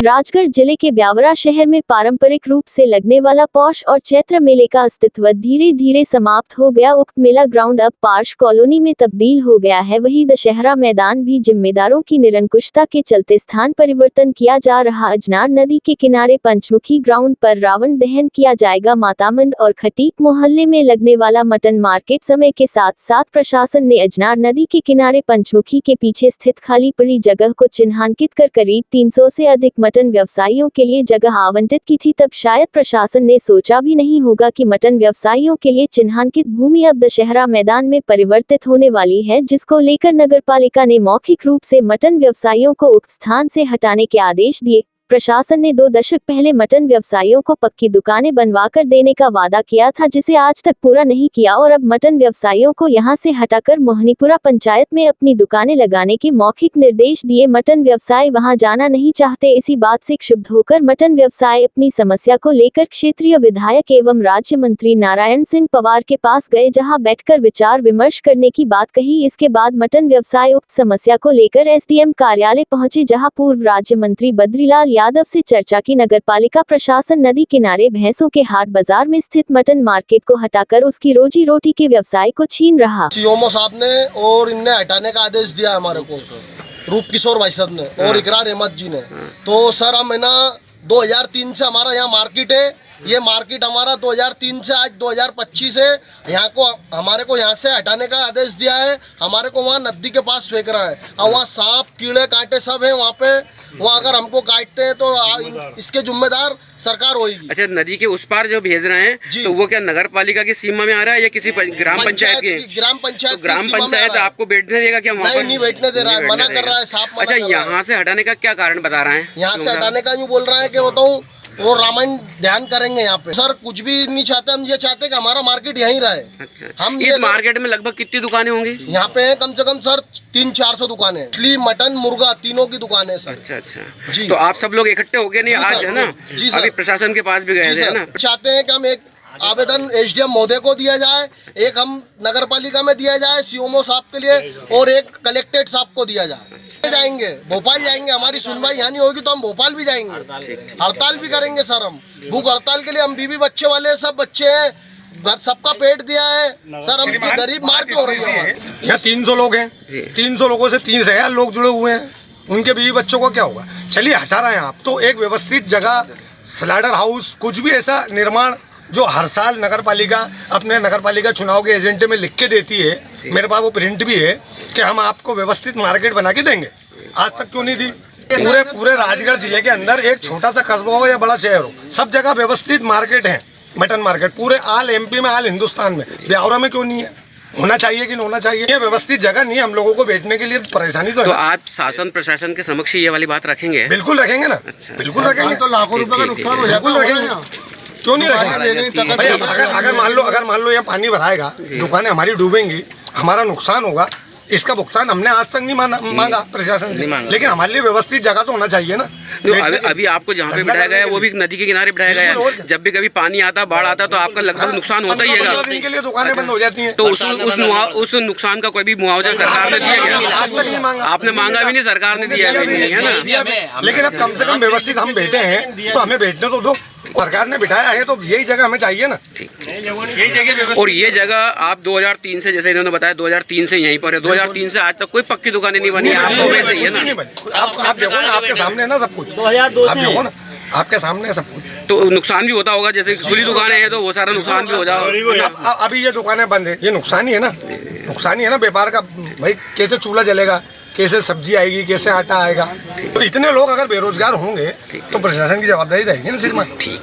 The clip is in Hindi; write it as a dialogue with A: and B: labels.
A: राजगढ़ जिले के ब्यावरा शहर में पारंपरिक रूप से लगने वाला पौष और चैत्र मेले का अस्तित्व धीरे धीरे समाप्त हो गया। उक्त मेला ग्राउंड अब पार्श कॉलोनी में तब्दील हो गया है। वहीं दशहरा मैदान भी जिम्मेदारों की निरंकुशता के चलते स्थान परिवर्तन किया जा रहा। अजनार नदी के किनारे पंचमुखी ग्राउंड पर रावण दहन किया जाएगा। मातामंड और खटीक मोहल्ले में लगने वाला मटन मार्केट समय के साथ साथ प्रशासन ने अजनार नदी के किनारे पंचमुखी के पीछे स्थित खाली पड़ी जगह को चिन्हांकित कर करीब 300 से अधिक मटन व्यवसायियों के लिए जगह आवंटित की थी। तब शायद प्रशासन ने सोचा भी नहीं होगा कि मटन व्यवसायियों के लिए चिन्हांकित भूमि अब दशहरा मैदान में परिवर्तित होने वाली है, जिसको लेकर नगरपालिका ने मौखिक रूप से मटन व्यवसायियों को उक्त स्थान से हटाने के आदेश दिए। प्रशासन ने 2 दशक पहले मटन व्यवसायियों को पक्की दुकानें बनवाकर देने का वादा किया था, जिसे आज तक पूरा नहीं किया और अब मटन व्यवसायियों को यहां से हटाकर मोहनीपुरा पंचायत में अपनी दुकानें लगाने के मौखिक निर्देश दिए। मटन व्यवसायी वहां जाना नहीं चाहते। इसी बात से क्षुब्ध होकर मटन व्यवसायी अपनी समस्या को लेकर क्षेत्रीय विधायक एवं राज्य मंत्री नारायण सिंह पवार के पास गए, जहां बैठकर विचार विमर्श करने की बात कही। इसके बाद मटन व्यवसायी उक्त समस्या को लेकर एसडीएम कार्यालय पहुंचे, जहां पूर्व राज्य मंत्री बद्रीलाल यादव से चर्चा की। नगरपालिका प्रशासन नदी किनारे भैंसों के हाट बाजार में स्थित मटन मार्केट को हटाकर उसकी रोजी रोटी के व्यवसाय को छीन रहा।
B: सीओमओ साहब ने और इनने हटाने का आदेश दिया हमारे को, रूप किशोर भाई साहब ने और इकरार अहमद जी ने। तो सर हम है ना 2003 से हमारा यहाँ मार्केट है। ये मार्केट हमारा 2003 से आज 2025 है। यहाँ को हमारे को यहाँ से हटाने का आदेश दिया है। हमारे को वहाँ नदी के पास फेंक रहा है और वहाँ सांप कीड़े कांटे सब है वहाँ पे। वहाँ अगर हमको काटते हैं तो इसके जिम्मेदार सरकार होगी।
C: अच्छा, नदी के उस पार जो भेज रहे हैं तो वो क्या नगर पालिका की सीमा में आ रहा है या किसी ग्राम पंचायत के?
B: ग्राम पंचायत।
C: तो ग्राम पंचायत आपको बैठने देगा क्या वहाँ पर?
B: नहीं बैठने दे रहा है, मना कर रहा है साफ।
C: अच्छा, यहाँ से हटाने का क्या कारण बता रहे हैं?
B: यहाँ से हटाने का यूँ बोल रहा है कि बताऊँ वो रामायण ध्यान करेंगे यहाँ पे। सर कुछ भी नहीं चाहते, हम ये चाहते कि हमारा मार्केट यहीं रहे।
C: अच्छा,
B: हम
C: इस मार्केट में लगभग कितनी दुकानें होंगी?
B: यहाँ पे है कम से कम सर 300-400 दुकानें, मछली मटन मुर्गा तीनों की दुकानें सर।
C: अच्छा अच्छा जी। तो आप सब लोग इकट्ठे हो गए नहीं आज, है ना? जी सर। अभी प्रशासन के पास भी गए थे, है ना?
B: चाहते हैं कि हम एक आवेदन एसडीएम महोदय को दिया जाए, एक हम नगर पालिका में दिया जाए सीओमओ साहब के लिए, और एक कलेक्ट्रेट साहब को दिया जाए। जाएंगे भोपाल जाएंगे, हमारी सुनवाई यहाँ नहीं होगी तो हम भोपाल भी जाएंगे, हड़ताल भी करेंगे सर। हम भूख हड़ताल के लिए, हम बीवी बच्चे वाले सब बच्चे हैं, घर सबका पेट दिया है सर। हम गरीब मार के हो रही है।
D: यहाँ 300 लोग हैं, 300 लोगों से 30,000 लोग जुड़े हुए हैं, उनके बीवी बच्चों को क्या होगा? चलिए हटा रहे हैं आप तो एक व्यवस्थित जगह, स्लाइडर हाउस, कुछ भी ऐसा निर्माण जो हर साल नगरपालिका अपने नगरपालिका चुनाव के एजेंडे में लिख के देती है, मेरे पास वो प्रिंट भी है कि हम आपको व्यवस्थित मार्केट बना के देंगे। आज तक क्यों नहीं दी? पूरे राजगढ़ जिले के अंदर एक छोटा सा कस्बा हो या बड़ा शहर हो, सब जगह व्यवस्थित मार्केट है, मटन मार्केट पूरे आल एमपी में, आल हिंदुस्तान में। ब्यावरा में क्यों नहीं है? होना चाहिए कि नहीं होना चाहिए? ये व्यवस्थित जगह नहीं है, हम लोगों को बैठने के लिए परेशानी तो है।
C: तो आप शासन प्रशासन के समक्ष ये वाली बात रखेंगे?
D: बिल्कुल रखेंगे ना।
C: अच्छा,
D: बिल्कुल रखेंगे।
B: तो लाखों रुपए का नुकसान हो जाता है,
D: क्यों नहीं रखेंगे? अगर मान लो यहाँ पानी भराएगा, दुकानें हमारी डूबेंगी, हमारा नुकसान होगा, इसका भुगतान हमने आज तक नहीं मांगा प्रशासन से, लेकिन हमारे लिए व्यवस्थित जगह तो होना चाहिए ना।
C: अभी आपको जहाँ पे बिठाया गया है वो भी नदी के किनारे बिठाया गया है। जब भी कभी पानी आता, बाढ़ आता तो आपका लगभग नुकसान होता ही है।
D: दिन के लिए दुकानें बंद हो जाती हैं।
C: तो उस नुकसान का कोई भी मुआवजा सरकार ने दिया गया?
D: आज तक नहीं मांगा।
C: आपने मांगा भी नहीं, सरकार ने दिया भी नहीं, है ना?
D: लेकिन अब कम से कम व्यवस्थित हम बैठे हैं तो हमें बैठने तो दो। सरकार ने बिठाया है तो यही जगह हमें चाहिए ना।
C: और ये जगह आप 2003 से, जैसे इन्होंने बताया 2003 से यहीं पर है, 2003 से आज तक कोई पक्की दुकानें नहीं बनी, आपको वैसे ही है ना?
D: आप देखो ना, आपके सामने ना सब कुछ, 2002 से देखो ना, आपके सामने सब कुछ।
C: तो नुकसान भी होता होगा, जैसे खुली दुकानें हैं तो वो सारा नुकसान भी हो जाएगा।
D: अभी ये दुकानें बंद है, ये नुकसान ही है ना, नुकसान ही है ना व्यापार का। भाई कैसे चूल्हा जलेगा, कैसे सब्जी आएगी, कैसे आटा आएगा? तो इतने लोग अगर बेरोजगार होंगे तो प्रशासन की जवाबदारी रहेगी ना सिर्फ।
C: ठीक।